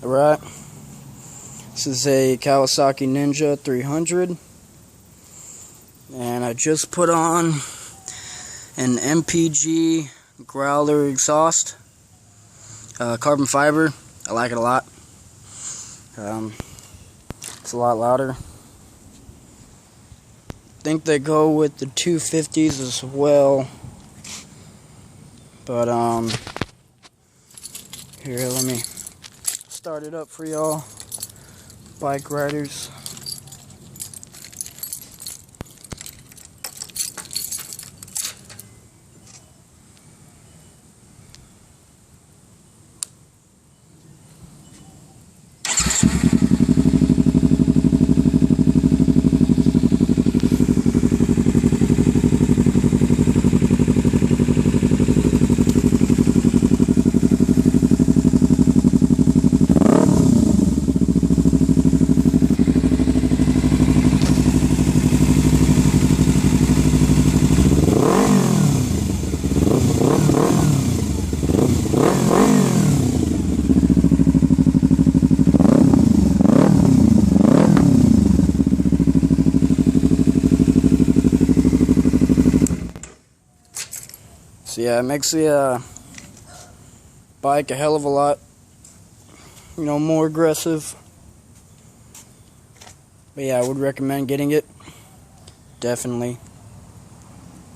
Alright, this is a Kawasaki Ninja 300, and I just put on an MPG growler exhaust, carbon fiber. I like it a lot. It's a lot louder. I think they go with the 250s as well, but here, let me start it up for y'all bike riders. So yeah, it makes the bike a hell of a lot, more aggressive. But yeah, I would recommend getting it, definitely.